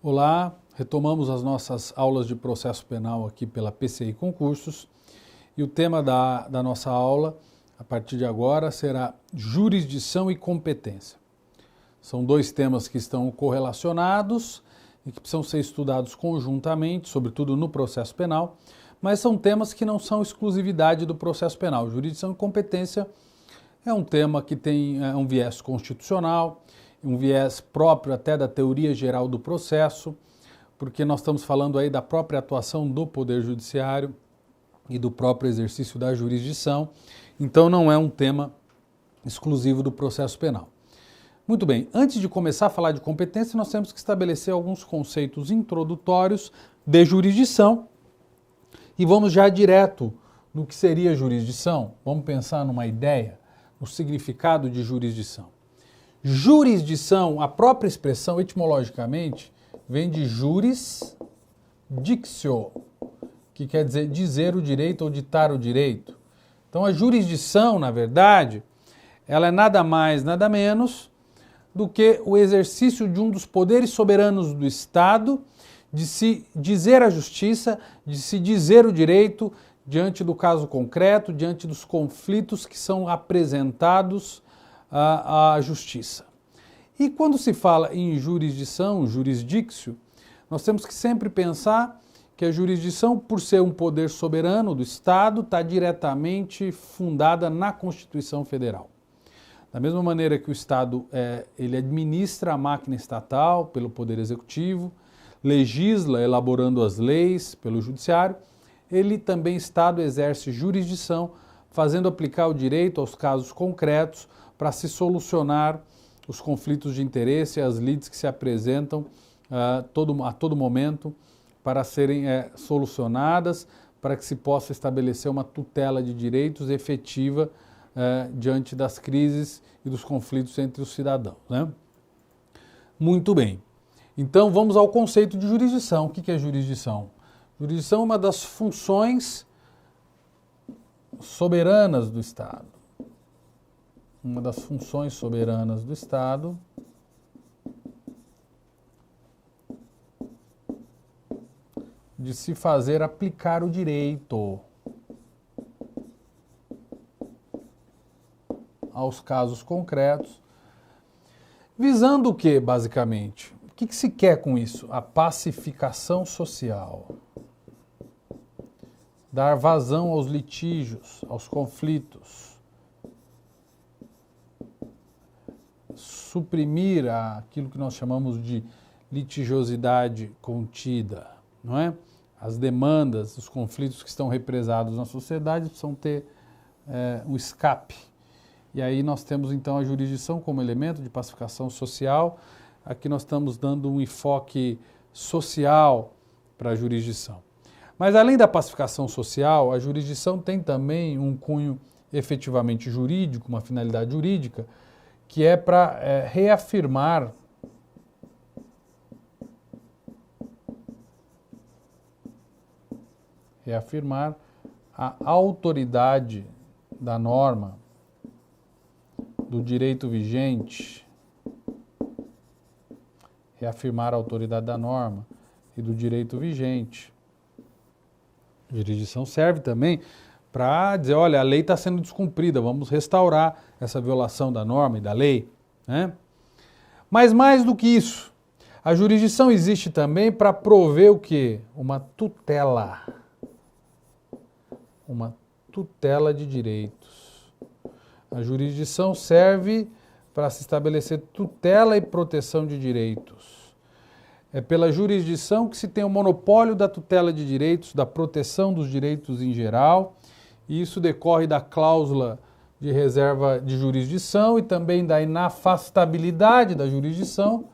Olá, retomamos as nossas aulas de processo penal aqui pela PCI Concursos e o tema da nossa aula, a partir de agora, será jurisdição e competência. São dois temas que estão correlacionados e que precisam ser estudados conjuntamente, sobretudo no processo penal, mas são temas que não são exclusividade do processo penal. Jurisdição e competência é um tema que tem um viés constitucional, um viés próprio até da teoria geral do processo, porque nós estamos falando aí da própria atuação do Poder Judiciário e do próprio exercício da jurisdição, então não é um tema exclusivo do processo penal. Muito bem, antes de começar a falar de competência, nós temos que estabelecer alguns conceitos introdutórios de jurisdição e vamos já direto no que seria jurisdição. Vamos pensar numa ideia, no significado de jurisdição. Jurisdição, a própria expressão etimologicamente, vem de juris dictio, que quer dizer o direito ou ditar o direito. Então a jurisdição, na verdade, ela é nada mais, nada menos do que o exercício de um dos poderes soberanos do Estado de se dizer a justiça, de se dizer o direito diante do caso concreto, diante dos conflitos que são apresentados à justiça. E quando se fala em jurisdição, jurisdictio, nós temos que sempre pensar que a jurisdição, por ser um poder soberano do Estado, está diretamente fundada na Constituição Federal. Da mesma maneira que o Estado ele administra a máquina estatal pelo Poder Executivo, legisla elaborando as leis pelo Judiciário, ele também, Estado, exerce jurisdição, fazendo aplicar o direito aos casos concretos para se solucionar os conflitos de interesse e as lides que se apresentam a todo momento para serem solucionadas, para que se possa estabelecer uma tutela de direitos efetiva diante das crises e dos conflitos entre os cidadãos, né? Muito bem. Então vamos ao conceito de jurisdição. O que é jurisdição? Jurisdição é uma das funções soberanas do Estado. Uma das funções soberanas do Estado de se fazer aplicar o direito aos casos concretos, visando o que, basicamente? O que se quer com isso? A pacificação social. Dar vazão aos litígios, aos conflitos. Suprimir aquilo que nós chamamos de litigiosidade contida, não é? As demandas, os conflitos que estão represados na sociedade precisam ter um escape. E aí nós temos então a jurisdição como elemento de pacificação social. Aqui nós estamos dando um enfoque social para a jurisdição. Mas além da pacificação social, a jurisdição tem também um cunho efetivamente jurídico, uma finalidade jurídica, que é para reafirmar a autoridade da norma, do direito vigente, reafirmar a autoridade da norma e do direito vigente. A jurisdição serve também para dizer, olha, a lei está sendo descumprida, vamos restaurar essa violação da norma e da lei, né? Mas mais do que isso, a jurisdição existe também para prover o quê? Uma tutela de direitos. A jurisdição serve para se estabelecer tutela e proteção de direitos. É pela jurisdição que se tem o monopólio da tutela de direitos, da proteção dos direitos em geral, e isso decorre da cláusula de reserva de jurisdição e também da inafastabilidade da jurisdição,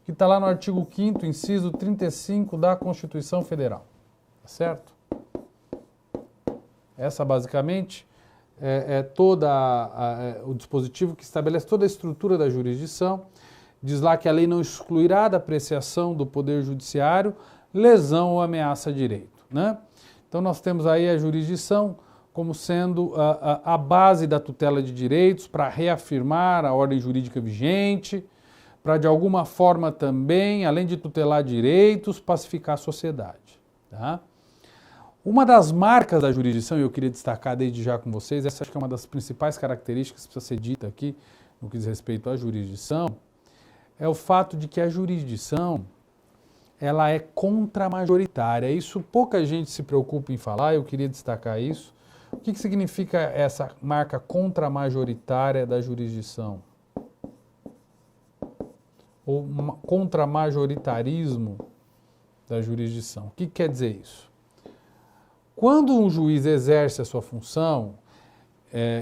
que está lá no artigo 5º, inciso 35 da Constituição Federal. Tá certo? Essa basicamente é todo o dispositivo que estabelece toda a estrutura da jurisdição. Diz lá que a lei não excluirá da apreciação do Poder Judiciário lesão ou ameaça a direito, né? Então nós temos aí a jurisdição como sendo a base da tutela de direitos para reafirmar a ordem jurídica vigente, para, de alguma forma também, além de tutelar direitos, pacificar a sociedade. Tá? Uma das marcas da jurisdição, e eu queria destacar desde já com vocês, essa acho que é uma das principais características que precisa ser dita aqui, no que diz respeito à jurisdição, é o fato de que a jurisdição ela é contramajoritária. Isso pouca gente se preocupa em falar, eu queria destacar isso. O que significa essa marca contramajoritária da jurisdição? Ou contramajoritarismo da jurisdição. O que quer dizer isso? Quando um juiz exerce a sua função,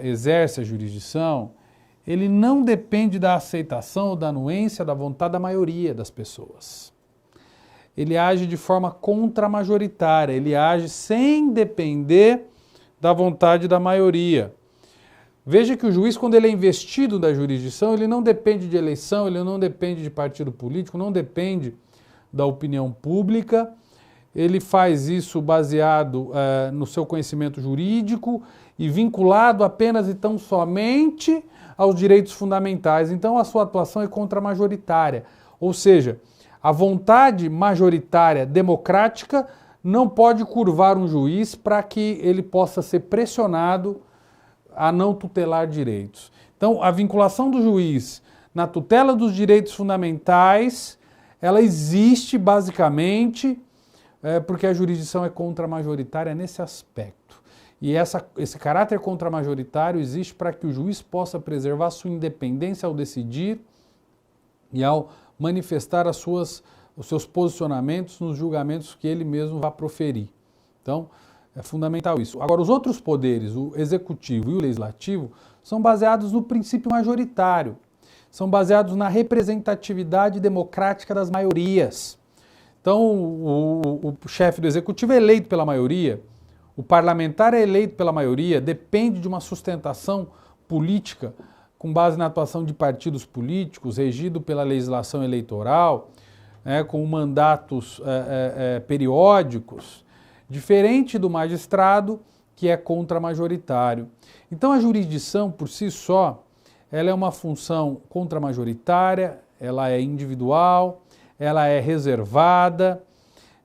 exerce a jurisdição, ele não depende da aceitação ou da anuência da vontade da maioria das pessoas. Ele age de forma contramajoritária, ele age sem depender da vontade da maioria. Veja que o juiz, quando ele é investido da jurisdição, ele não depende de eleição, ele não depende de partido político, não depende da opinião pública, ele faz isso baseado no seu conhecimento jurídico e vinculado apenas e tão somente aos direitos fundamentais. Então, a sua atuação é contramajoritária, ou seja, a vontade majoritária democrática não pode curvar um juiz para que ele possa ser pressionado a não tutelar direitos. Então, a vinculação do juiz na tutela dos direitos fundamentais, ela existe basicamente porque a jurisdição é contramajoritária nesse aspecto. E esse caráter contramajoritário existe para que o juiz possa preservar sua independência ao decidir e ao manifestar os seus posicionamentos nos julgamentos que ele mesmo vai proferir. Então, é fundamental isso. Agora, os outros poderes, o executivo e o legislativo, são baseados no princípio majoritário, são baseados na representatividade democrática das maiorias. Então, o chefe do executivo é eleito pela maioria, o parlamentar é eleito pela maioria, depende de uma sustentação política com base na atuação de partidos políticos, regido pela legislação eleitoral, com mandatos periódicos, diferente do magistrado, que é contramajoritário. Então, a jurisdição, por si só, ela é uma função contramajoritária, ela é individual, ela é reservada,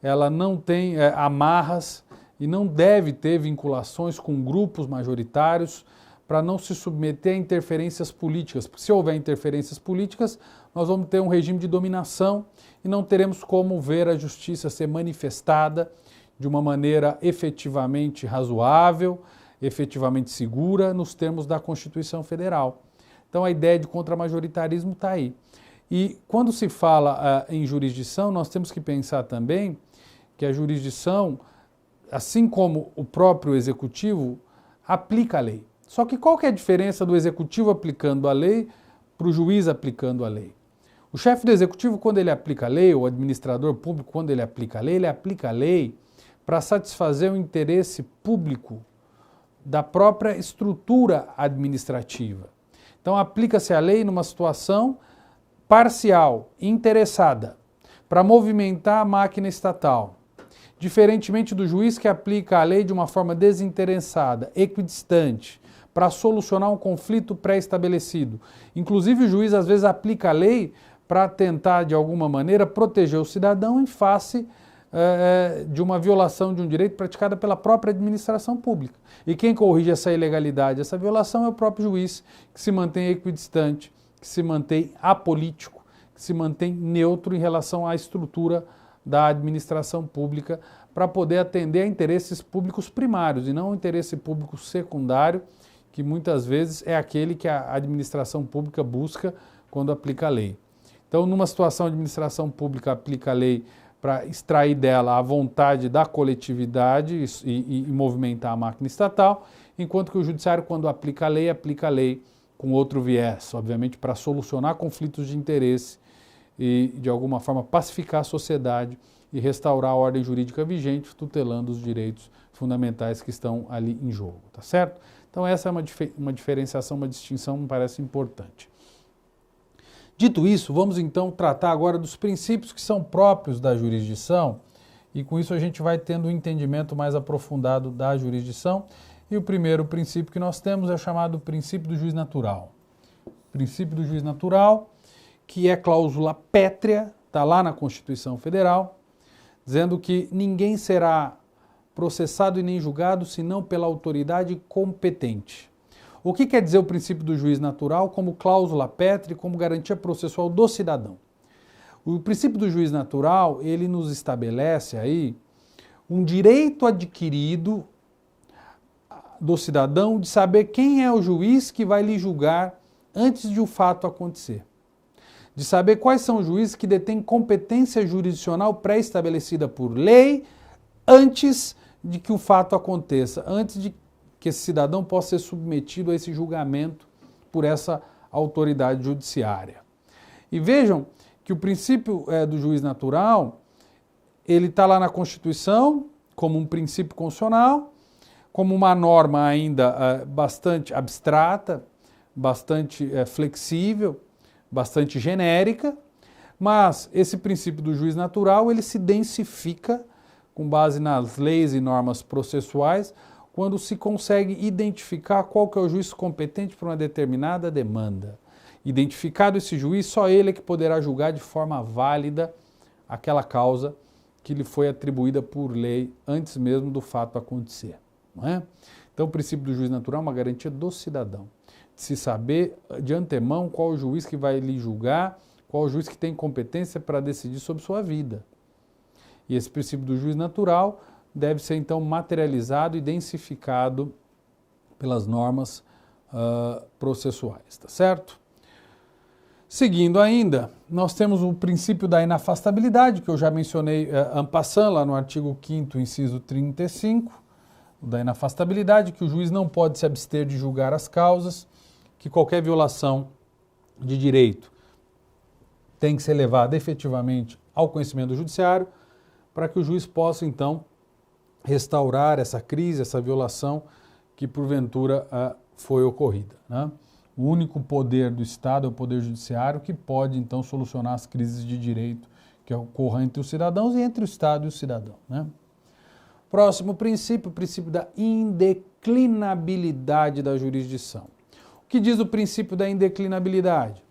ela não tem amarras e não deve ter vinculações com grupos majoritários para não se submeter a interferências políticas. Porque se houver interferências políticas, nós vamos ter um regime de dominação e não teremos como ver a justiça ser manifestada de uma maneira efetivamente razoável, efetivamente segura, nos termos da Constituição Federal. Então a ideia de contramajoritarismo está aí. E quando se fala em jurisdição, nós temos que pensar também que a jurisdição, assim como o próprio executivo, aplica a lei. Só que qual que é a diferença do executivo aplicando a lei para o juiz aplicando a lei? O chefe do executivo, quando ele aplica a lei, ou o administrador público, quando ele aplica a lei para satisfazer o interesse público da própria estrutura administrativa. Então, aplica-se a lei numa situação parcial, interessada, para movimentar a máquina estatal. Diferentemente do juiz que aplica a lei de uma forma desinteressada, equidistante, para solucionar um conflito pré-estabelecido. Inclusive, o juiz às vezes aplica a lei para tentar, de alguma maneira, proteger o cidadão em face de uma violação de um direito praticada pela própria administração pública. E quem corrige essa ilegalidade, essa violação, é o próprio juiz, que se mantém equidistante, que se mantém apolítico, que se mantém neutro em relação à estrutura da administração pública para poder atender a interesses públicos primários e não ao interesse público secundário, que muitas vezes é aquele que a administração pública busca quando aplica a lei. Então, numa situação, a administração pública aplica a lei para extrair dela a vontade da coletividade e movimentar a máquina estatal, enquanto que o judiciário, quando aplica a lei com outro viés, obviamente para solucionar conflitos de interesse e, de alguma forma, pacificar a sociedade e restaurar a ordem jurídica vigente, tutelando os direitos fundamentais que estão ali em jogo, tá certo? Então essa é uma diferenciação, uma distinção, me parece importante. Dito isso, vamos então tratar agora dos princípios que são próprios da jurisdição e com isso a gente vai tendo um entendimento mais aprofundado da jurisdição. E o primeiro princípio que nós temos é chamado princípio do juiz natural. Princípio do juiz natural, que é cláusula pétrea, está lá na Constituição Federal, dizendo que ninguém será processado e nem julgado senão pela autoridade competente. O que quer dizer o princípio do juiz natural como cláusula pétrea e como garantia processual do cidadão? O princípio do juiz natural, ele nos estabelece aí um direito adquirido do cidadão de saber quem é o juiz que vai lhe julgar antes de o fato acontecer. De saber quais são os juízes que detêm competência jurisdicional pré-estabelecida por lei antes de que o fato aconteça, antes de que esse cidadão possa ser submetido a esse julgamento por essa autoridade judiciária. E vejam que o princípio do juiz natural, ele está lá na Constituição como um princípio constitucional, como uma norma ainda bastante abstrata, bastante flexível, bastante genérica, mas esse princípio do juiz natural, ele se densifica com base nas leis e normas processuais, quando se consegue identificar qual que é o juiz competente para uma determinada demanda. Identificado esse juiz, só ele é que poderá julgar de forma válida aquela causa que lhe foi atribuída por lei antes mesmo do fato acontecer. Não é? Então, o princípio do juiz natural é uma garantia do cidadão, de se saber de antemão qual o juiz que vai lhe julgar, qual o juiz que tem competência para decidir sobre sua vida. E esse princípio do juiz natural deve ser, então, materializado e densificado pelas normas processuais, tá certo? Seguindo ainda, nós temos o princípio da inafastabilidade, que eu já mencionei en passant, lá no artigo 5º, inciso 35, da inafastabilidade, que o juiz não pode se abster de julgar as causas, que qualquer violação de direito tem que ser levada efetivamente ao conhecimento do judiciário, para que o juiz possa, então, restaurar essa crise, essa violação que, porventura, foi ocorrida, né? O único poder do Estado é o poder judiciário que pode, então, solucionar as crises de direito que ocorram entre os cidadãos e entre o Estado e o cidadão, né? Próximo princípio, o princípio da indeclinabilidade da jurisdição. O que diz o princípio da indeclinabilidade?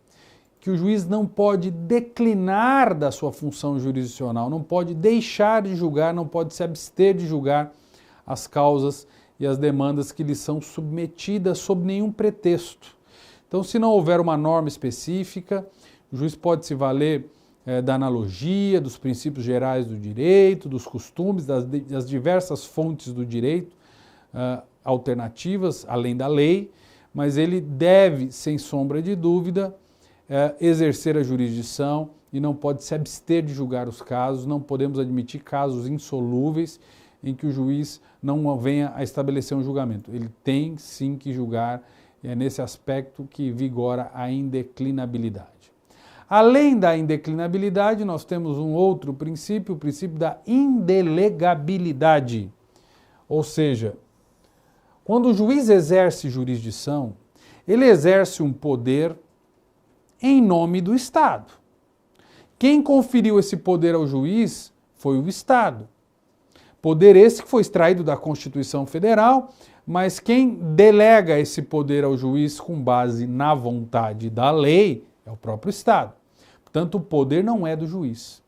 Que o juiz não pode declinar da sua função jurisdicional, não pode deixar de julgar, não pode se abster de julgar as causas e as demandas que lhe são submetidas sob nenhum pretexto. Então, se não houver uma norma específica, o juiz pode se valer da analogia, dos princípios gerais do direito, dos costumes, das diversas fontes do direito alternativas, além da lei, mas ele deve, sem sombra de dúvida, exercer a jurisdição e não pode se abster de julgar os casos, não podemos admitir casos insolúveis em que o juiz não venha a estabelecer um julgamento. Ele tem sim que julgar, e é nesse aspecto que vigora a indeclinabilidade. Além da indeclinabilidade, nós temos um outro princípio, o princípio da indelegabilidade. Ou seja, quando o juiz exerce jurisdição, ele exerce um poder em nome do Estado. Quem conferiu esse poder ao juiz foi o Estado. Poder esse que foi extraído da Constituição Federal, mas quem delega esse poder ao juiz com base na vontade da lei é o próprio Estado. Portanto, o poder não é do juiz.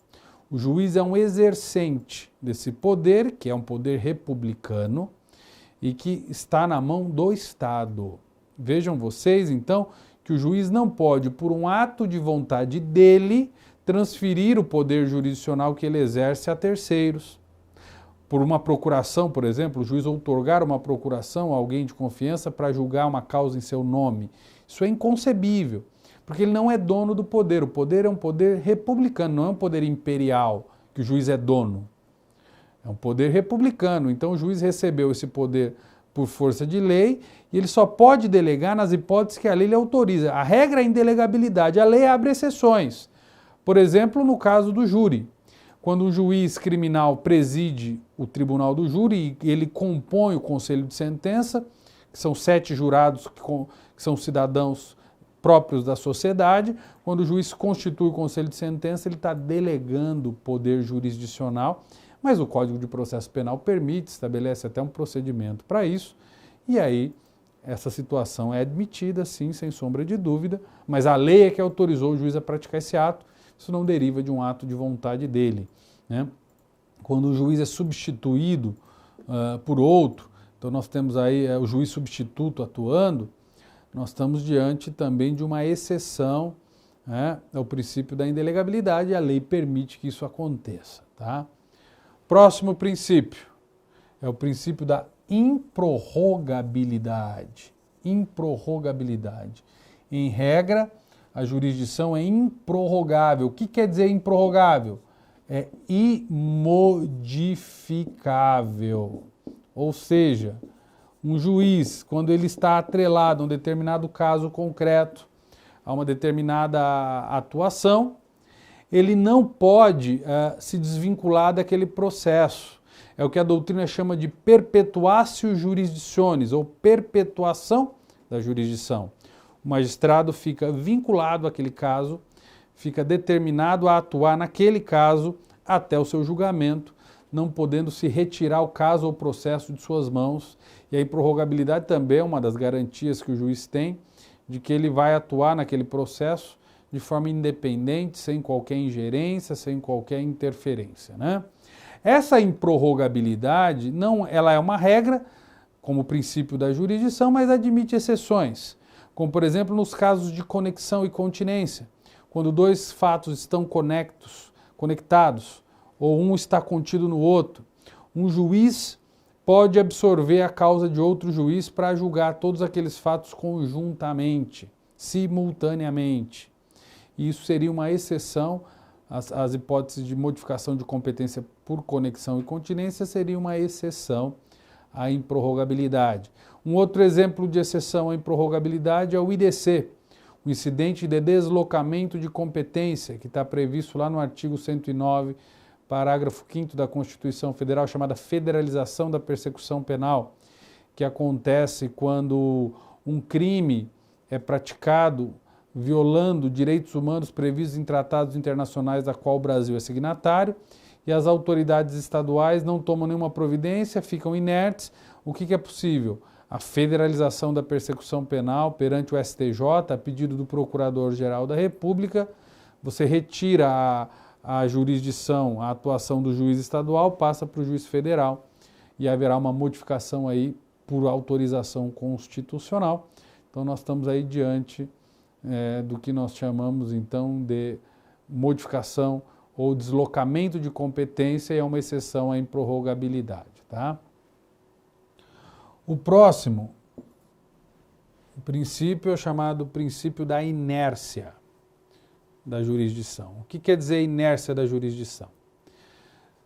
O juiz é um exercente desse poder, que é um poder republicano e que está na mão do Estado. Vejam vocês, então, que o juiz não pode, por um ato de vontade dele, transferir o poder jurisdicional que ele exerce a terceiros. Por uma procuração, por exemplo, o juiz outorgar uma procuração a alguém de confiança para julgar uma causa em seu nome. Isso é inconcebível, porque ele não é dono do poder. O poder é um poder republicano, não é um poder imperial, que o juiz é dono. É um poder republicano. Então o juiz recebeu esse poder por força de lei e ele só pode delegar nas hipóteses que a lei lhe autoriza. A regra é a indelegabilidade, a lei abre exceções. Por exemplo, no caso do júri. Quando um juiz criminal preside o tribunal do júri e ele compõe o conselho de sentença, que são 7 jurados que são cidadãos próprios da sociedade, quando o juiz constitui o conselho de sentença, ele está delegando poder jurisdicional, mas o Código de Processo Penal permite, estabelece até um procedimento para isso, e aí essa situação é admitida, sim, sem sombra de dúvida, mas a lei é que autorizou o juiz a praticar esse ato, isso não deriva de um ato de vontade dele, né? Quando o juiz é substituído por outro, então nós temos aí o juiz substituto atuando, nós estamos diante também de uma exceção, né, ao princípio da indelegabilidade, e a lei permite que isso aconteça, tá? Próximo princípio é o princípio da improrrogabilidade. Improrrogabilidade. Em regra, a jurisdição é improrrogável. O que quer dizer improrrogável? É imodificável. Ou seja, um juiz, quando ele está atrelado a um determinado caso concreto, a uma determinada atuação, ele não pode se desvincular daquele processo. É o que a doutrina chama de perpetuatio jurisdictionis, ou perpetuação da jurisdição. O magistrado fica vinculado àquele caso, fica determinado a atuar naquele caso até o seu julgamento, não podendo se retirar o caso ou processo de suas mãos. E a improrrogabilidade também é uma das garantias que o juiz tem de que ele vai atuar naquele processo de forma independente, sem qualquer ingerência, sem qualquer interferência, né? Essa improrrogabilidade, ela é uma regra, como princípio da jurisdição, mas admite exceções, como por exemplo nos casos de conexão e continência, quando dois fatos estão conectados, ou um está contido no outro, um juiz pode absorver a causa de outro juiz para julgar todos aqueles fatos conjuntamente, simultaneamente. E isso seria uma exceção. As hipóteses de modificação de competência por conexão e continência seria uma exceção à improrrogabilidade. Um outro exemplo de exceção à improrrogabilidade é o IDC, o incidente de deslocamento de competência, que está previsto lá no artigo 109, parágrafo 5º da Constituição Federal, chamada federalização da persecução penal, que acontece quando um crime é praticado violando direitos humanos previstos em tratados internacionais da qual o Brasil é signatário, e as autoridades estaduais não tomam nenhuma providência, ficam inertes. O que é possível? A federalização da persecução penal perante o STJ, a pedido do Procurador-Geral da República, você retira a jurisdição, a atuação do juiz estadual, passa para o juiz federal, e haverá uma modificação aí por autorização constitucional. Então nós estamos aí diante do que nós chamamos então de modificação ou deslocamento de competência, e é uma exceção à improrrogabilidade, tá? O próximo princípio é chamado princípio da inércia da jurisdição. O que quer dizer inércia da jurisdição?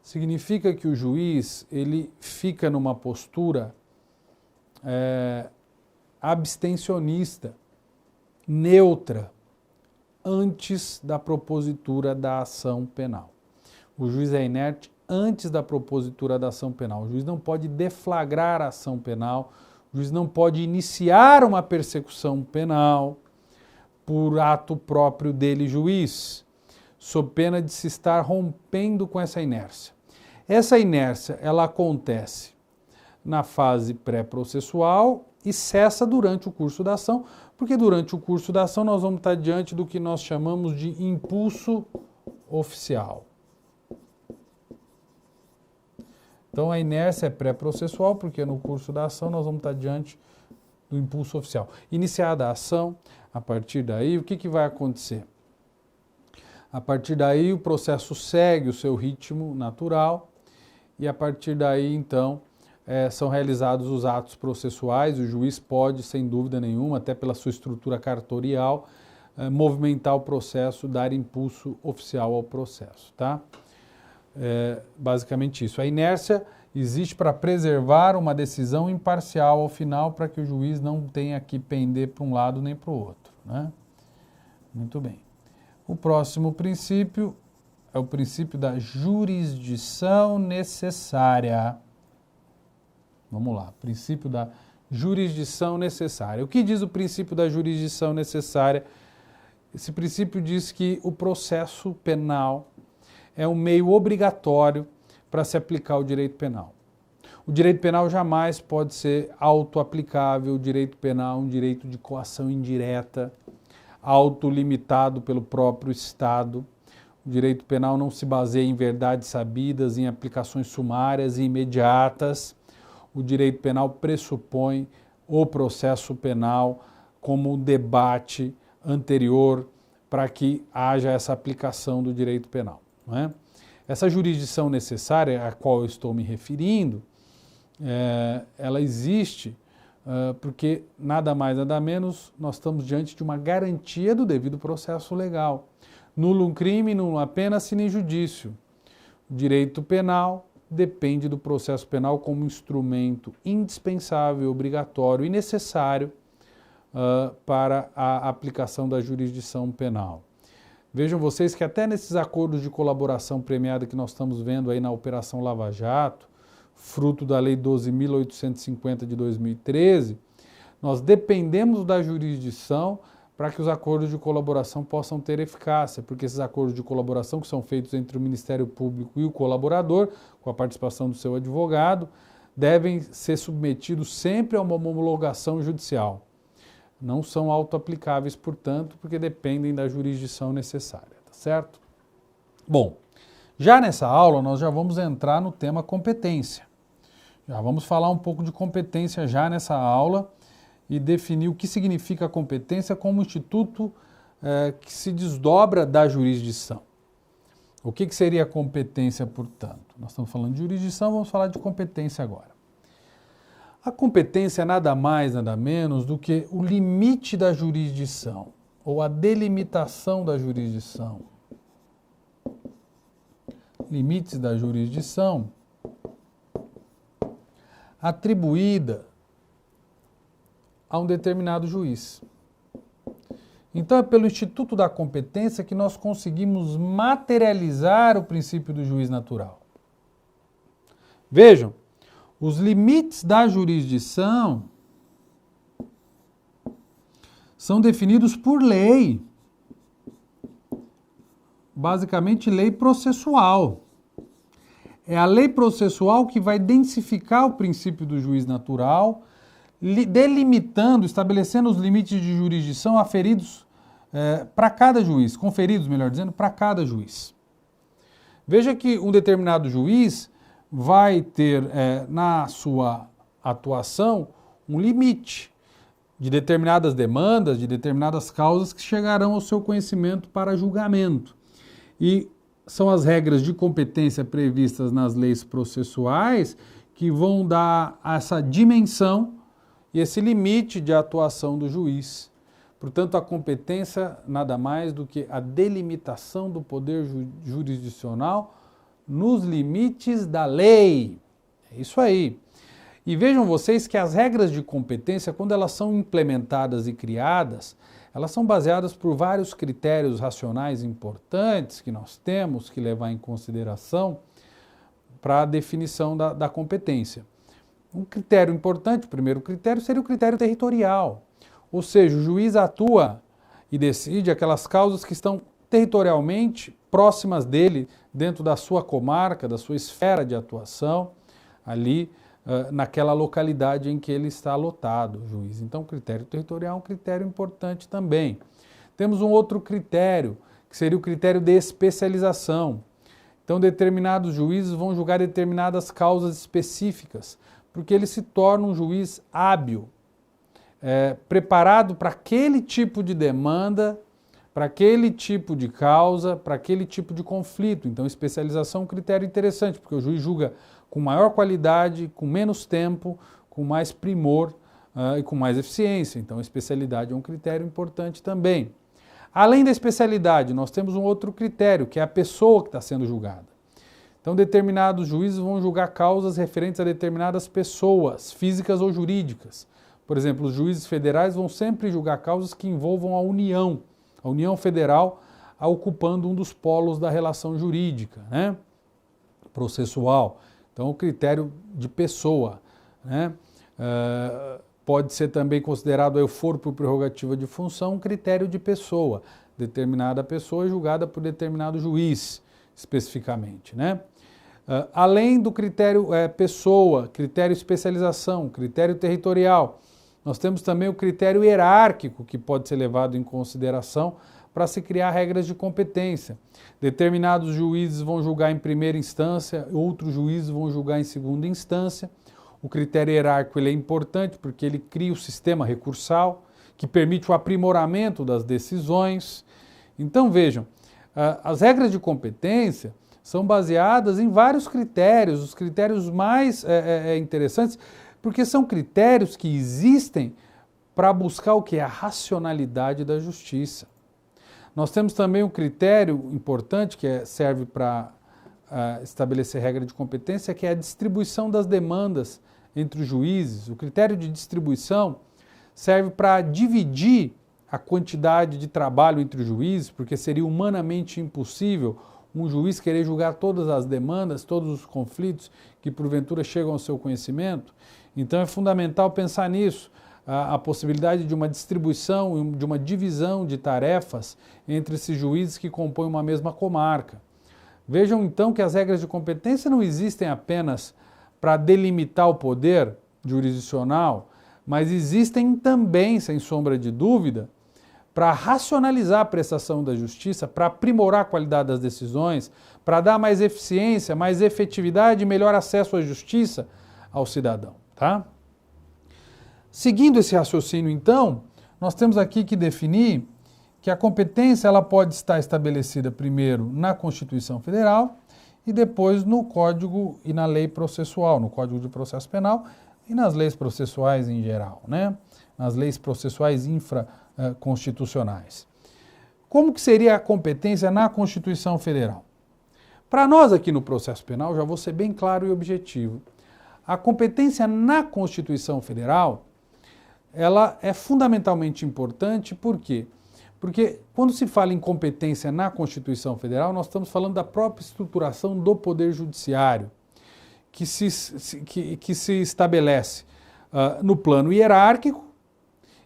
Significa que o juiz ele fica numa postura abstencionista, neutra, antes da propositura da ação penal. O juiz é inerte antes da propositura da ação penal. O juiz não pode deflagrar a ação penal, o juiz não pode iniciar uma persecução penal por ato próprio dele, juiz, sob pena de se estar rompendo com essa inércia. Essa inércia, ela acontece na fase pré-processual e cessa durante o curso da ação, porque durante o curso da ação nós vamos estar diante do que nós chamamos de impulso oficial. Então a inércia é pré-processual, porque no curso da ação nós vamos estar diante do impulso oficial. Iniciada a ação, a partir daí, o que vai acontecer? A partir daí o processo segue o seu ritmo natural, e a partir daí então são realizados os atos processuais. O juiz pode, sem dúvida nenhuma, até pela sua estrutura cartorial, movimentar o processo, dar impulso oficial ao processo, tá? Basicamente isso. A inércia existe para preservar uma decisão imparcial ao final, para que o juiz não tenha que pender para um lado nem para o outro, né? Muito bem. O próximo princípio é o princípio da jurisdição necessária. Vamos lá, princípio da jurisdição necessária. O que diz o princípio da jurisdição necessária? Esse princípio diz que o processo penal é um meio obrigatório para se aplicar o direito penal. O direito penal jamais pode ser auto-aplicável, o direito penal é um direito de coação indireta, autolimitado pelo próprio Estado. O direito penal não se baseia em verdades sabidas, em aplicações sumárias e imediatas. O direito penal pressupõe o processo penal como um debate anterior para que haja essa aplicação do direito penal, não é? Essa jurisdição necessária a qual eu estou me referindo, ela existe porque nada mais, nada menos, nós estamos diante de uma garantia do devido processo legal. Nullum crime, nulla pena, sine judício. O direito penal depende do processo penal como instrumento indispensável, obrigatório e necessário para a aplicação da jurisdição penal. Vejam vocês que até nesses acordos de colaboração premiada que nós estamos vendo aí na Operação Lava Jato, fruto da Lei 12.850 de 2013, nós dependemos da jurisdição para que os acordos de colaboração possam ter eficácia, porque esses acordos de colaboração que são feitos entre o Ministério Público e o colaborador, com a participação do seu advogado, devem ser submetidos sempre a uma homologação judicial. Não são auto-aplicáveis, portanto, porque dependem da jurisdição necessária, tá certo? Bom, já nessa aula nós já vamos entrar no tema competência. Já vamos falar um pouco de competência já nessa aula e definir o que significa a competência como instituto que se desdobra da jurisdição. O que seria a competência, portanto? Nós estamos falando de jurisdição, vamos falar de competência agora. A competência é nada mais, nada menos do que o limite da jurisdição, ou a delimitação da jurisdição. Limites da jurisdição atribuída a um determinado juiz. Então é pelo Instituto da Competência que nós conseguimos materializar o princípio do juiz natural. Vejam, os limites da jurisdição são definidos por lei, basicamente lei processual. É a lei processual que vai densificar o princípio do juiz natural, delimitando, estabelecendo os limites de jurisdição aferidos para cada juiz, conferidos, melhor dizendo, para cada juiz. Veja que um determinado juiz vai ter na sua atuação um limite de determinadas demandas, de determinadas causas que chegarão ao seu conhecimento para julgamento. E são as regras de competência previstas nas leis processuais que vão dar essa dimensão e esse limite de atuação do juiz. Portanto, a competência nada mais do que a delimitação do poder jurisdicional nos limites da lei. É isso aí. E vejam vocês que as regras de competência, quando elas são implementadas e criadas, elas são baseadas por vários critérios racionais importantes que nós temos que levar em consideração para a definição da competência. Um critério importante, o primeiro critério, seria o critério territorial. Ou seja, o juiz atua e decide aquelas causas que estão territorialmente próximas dele, dentro da sua comarca, da sua esfera de atuação, ali naquela localidade em que ele está lotado, o juiz. Então, o critério territorial é um critério importante também. Temos um outro critério, que seria o critério de especialização. Então, determinados juízes vão julgar determinadas causas específicas, porque ele se torna um juiz hábil, preparado para aquele tipo de demanda, para aquele tipo de causa, para aquele tipo de conflito. Então, especialização é um critério interessante, porque o juiz julga com maior qualidade, com menos tempo, com mais primor e com mais eficiência. Então, a especialidade é um critério importante também. Além da especialidade, nós temos um outro critério, que é a pessoa que está sendo julgada. Então, determinados juízes vão julgar causas referentes a determinadas pessoas, físicas ou jurídicas. Por exemplo, os juízes federais vão sempre julgar causas que envolvam a União Federal ocupando um dos polos da relação jurídica, né? Processual. Então, o critério de pessoa, né? Pode ser também considerado, eu for por prerrogativa de função, um critério de pessoa. Determinada pessoa é julgada por determinado juiz, especificamente, né? Além do critério pessoa, critério especialização, critério territorial, nós temos também o critério hierárquico que pode ser levado em consideração para se criar regras de competência. Determinados juízes vão julgar em primeira instância, outros juízes vão julgar em segunda instância. O critério hierárquico ele é importante porque ele cria o sistema recursal, que permite o aprimoramento das decisões. Então vejam, as regras de competência são baseadas em vários critérios, os critérios mais interessantes, porque são critérios que existem para buscar o que? A racionalidade da justiça. Nós temos também um critério importante que serve para estabelecer regra de competência, que é a distribuição das demandas entre os juízes. O critério de distribuição serve para dividir a quantidade de trabalho entre os juízes, porque seria humanamente impossível um juiz querer julgar todas as demandas, todos os conflitos que porventura chegam ao seu conhecimento. Então é fundamental pensar nisso, a possibilidade de uma distribuição, de uma divisão de tarefas entre esses juízes que compõem uma mesma comarca. Vejam então que as regras de competência não existem apenas para delimitar o poder jurisdicional, mas existem também, sem sombra de dúvida, para racionalizar a prestação da justiça, para aprimorar a qualidade das decisões, para dar mais eficiência, mais efetividade e melhor acesso à justiça ao cidadão. Tá? Seguindo esse raciocínio, então, nós temos aqui que definir que a competência ela pode estar estabelecida primeiro na Constituição Federal e depois no Código e na Lei Processual, no Código de Processo Penal e nas leis processuais em geral, né? Nas leis processuais infraconstitucionais. Como que seria a competência na Constituição Federal? Para nós aqui no processo penal, já vou ser bem claro e objetivo. A competência na Constituição Federal, ela é fundamentalmente importante, por quê? Porque quando se fala em competência na Constituição Federal, nós estamos falando da própria estruturação do Poder Judiciário, que se estabelece no plano hierárquico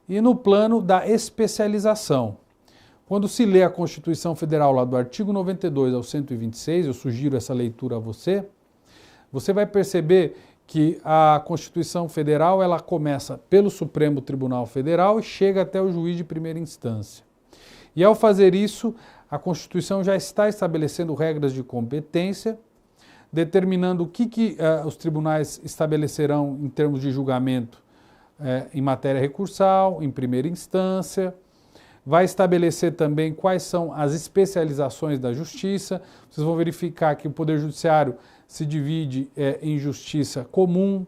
e no plano da especialização. Quando se lê a Constituição Federal lá do artigo 92 ao 126, eu sugiro essa leitura a você, você vai perceber que a Constituição Federal ela começa pelo Supremo Tribunal Federal e chega até o juiz de primeira instância. E ao fazer isso, a Constituição já está estabelecendo regras de competência, determinando o que os tribunais estabelecerão em termos de julgamento em matéria recursal, em primeira instância, vai estabelecer também quais são as especializações da justiça. Vocês vão verificar que o Poder Judiciário se divide em justiça comum,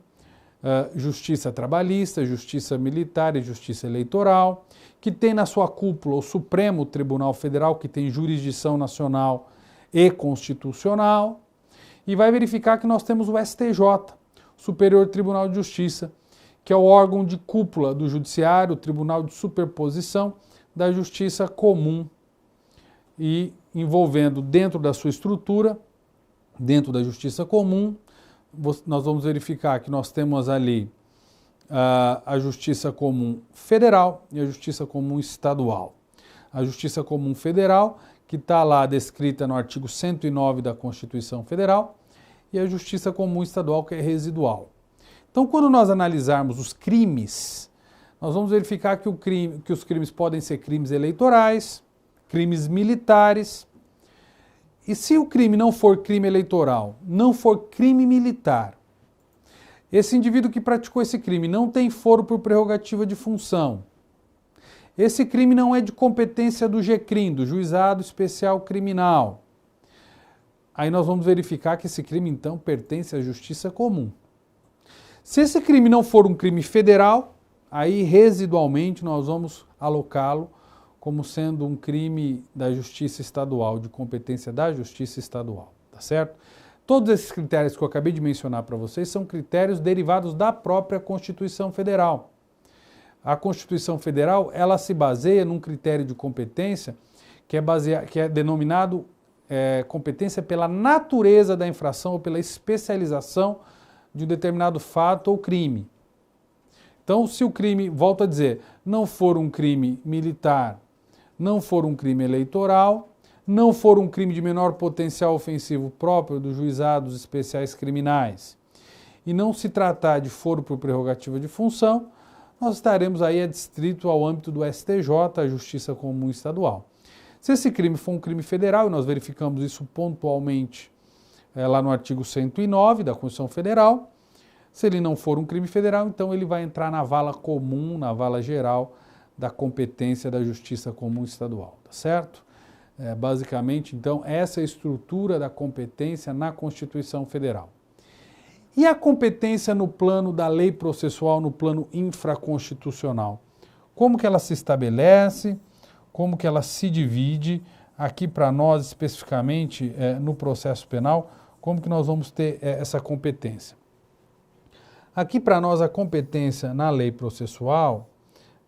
justiça trabalhista, justiça militar e justiça eleitoral, que tem na sua cúpula o Supremo Tribunal Federal, que tem jurisdição nacional e constitucional, e vai verificar que nós temos o STJ, Superior Tribunal de Justiça, que é o órgão de cúpula do Judiciário, o Tribunal de Superposição da Justiça Comum, e envolvendo dentro da sua estrutura, dentro da Justiça Comum, nós vamos verificar que nós temos ali a Justiça Comum Federal e a Justiça Comum Estadual. A Justiça Comum Federal, que está lá descrita no artigo 109 da Constituição Federal, e a Justiça Comum Estadual, que é residual. Então, quando nós analisarmos os crimes, nós vamos verificar que os crimes podem ser crimes eleitorais, crimes militares, e se o crime não for crime eleitoral, não for crime militar, esse indivíduo que praticou esse crime não tem foro por prerrogativa de função, esse crime não é de competência do GCRIM, do Juizado Especial Criminal, aí nós vamos verificar que esse crime então pertence à Justiça Comum. Se esse crime não for um crime federal, aí residualmente nós vamos alocá-lo como sendo um crime da Justiça Estadual, de competência da Justiça Estadual, tá certo? Todos esses critérios que eu acabei de mencionar para vocês são critérios derivados da própria Constituição Federal. A Constituição Federal, ela se baseia num critério de competência que é denominado competência pela natureza da infração ou pela especialização de um determinado fato ou crime. Então, se o crime, volto a dizer, não for um crime militar, não for um crime eleitoral, não for um crime de menor potencial ofensivo próprio dos juizados especiais criminais e não se tratar de foro por prerrogativa de função, nós estaremos aí adstrito ao âmbito do STJ, a Justiça Comum Estadual. Se esse crime for um crime federal, e nós verificamos isso pontualmente lá no artigo 109 da Constituição Federal, se ele não for um crime federal, então ele vai entrar na vala comum, na vala geral da competência da Justiça Comum Estadual, tá certo? Basicamente, então, essa é a estrutura da competência na Constituição Federal. E a competência no plano da lei processual, no plano infraconstitucional? Como que ela se estabelece? Como que ela se divide? Aqui para nós, especificamente, no processo penal, como que nós vamos ter essa competência? Aqui para nós, a competência na lei processual,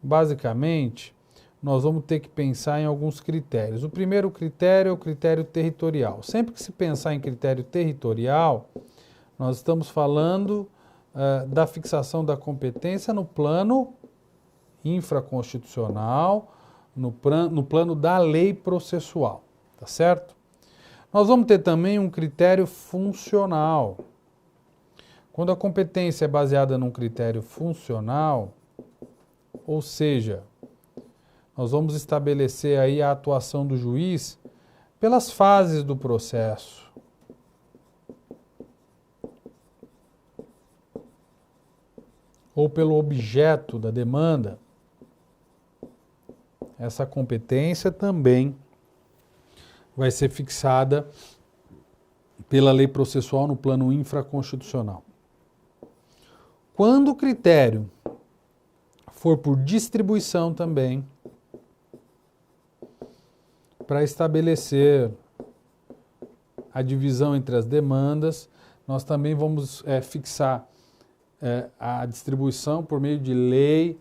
basicamente, nós vamos ter que pensar em alguns critérios. O primeiro critério é o critério territorial. Sempre que se pensar em critério territorial, nós estamos falando da fixação da competência no plano infraconstitucional, no plano da lei processual, tá certo? Nós vamos ter também um critério funcional. Quando a competência é baseada num critério funcional, ou seja, nós vamos estabelecer aí a atuação do juiz pelas fases do processo. Ou pelo objeto da demanda, essa competência também vai ser fixada pela lei processual no plano infraconstitucional. Quando o critério for por distribuição também, para estabelecer a divisão entre as demandas, nós também vamos fixar a distribuição por meio de lei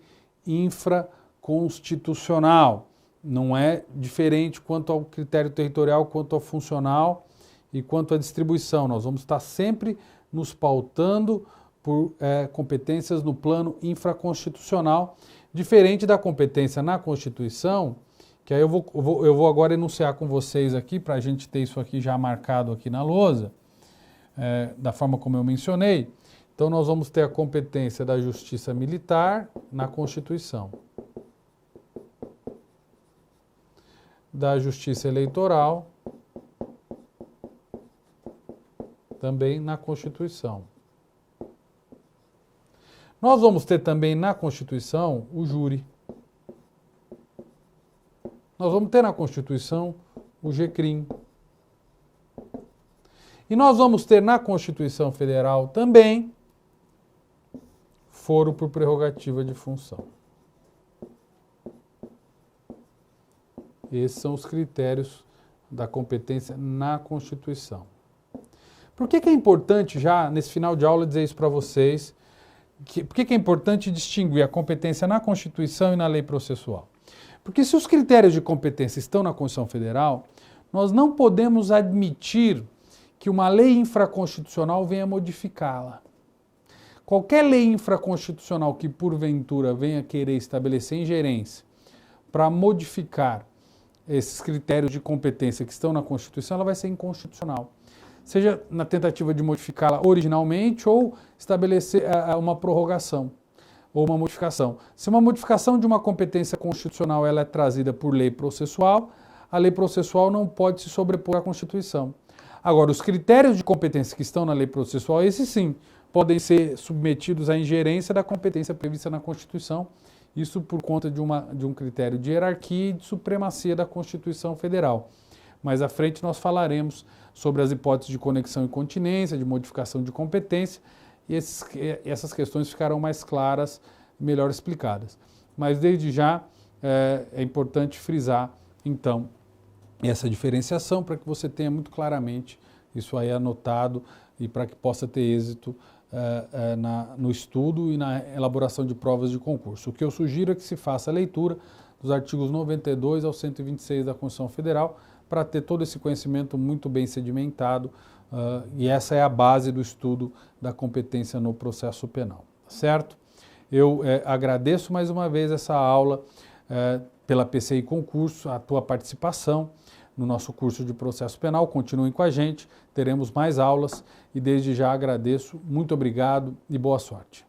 infraconstitucional. Não é diferente quanto ao critério territorial, quanto ao funcional e quanto à distribuição. Nós vamos estar sempre nos pautando por competências no plano infraconstitucional, diferente da competência na Constituição, que aí eu vou agora enunciar com vocês aqui, para a gente ter isso aqui já marcado aqui na lousa, da forma como eu mencionei. Então, nós vamos ter a competência da Justiça Militar na Constituição, da Justiça Eleitoral também na Constituição. Nós vamos ter também na Constituição o júri. Nós vamos ter na Constituição o GCRIM. E nós vamos ter na Constituição Federal também foro por prerrogativa de função. Esses são os critérios da competência na Constituição. Por que é importante, já nesse final de aula, dizer isso para vocês? Por que é importante distinguir a competência na Constituição e na lei processual? Porque se os critérios de competência estão na Constituição Federal, nós não podemos admitir que uma lei infraconstitucional venha modificá-la. Qualquer lei infraconstitucional que, porventura, venha querer estabelecer ingerência para modificar esses critérios de competência que estão na Constituição, ela vai ser inconstitucional. Seja na tentativa de modificá-la originalmente ou estabelecer uma prorrogação ou uma modificação. Se uma modificação de uma competência constitucional ela é trazida por lei processual, a lei processual não pode se sobrepor à Constituição. Agora, os critérios de competência que estão na lei processual, esses sim, podem ser submetidos à ingerência da competência prevista na Constituição, isso por conta de um critério de hierarquia e de supremacia da Constituição Federal. Mais à frente nós falaremos sobre as hipóteses de conexão e continência, de modificação de competência, e essas questões ficarão mais claras, melhor explicadas. Mas desde já é importante frisar, então, essa diferenciação para que você tenha muito claramente isso aí anotado e para que possa ter êxito no estudo e na elaboração de provas de concurso. O que eu sugiro é que se faça a leitura dos artigos 92 ao 126 da Constituição Federal para ter todo esse conhecimento muito bem sedimentado e essa é a base do estudo da competência no processo penal, certo? Eu agradeço mais uma vez essa aula pela PCI Concurso, a tua participação. no nosso curso de processo penal. Continuem com a gente, teremos mais aulas e desde já agradeço. Muito obrigado e boa sorte.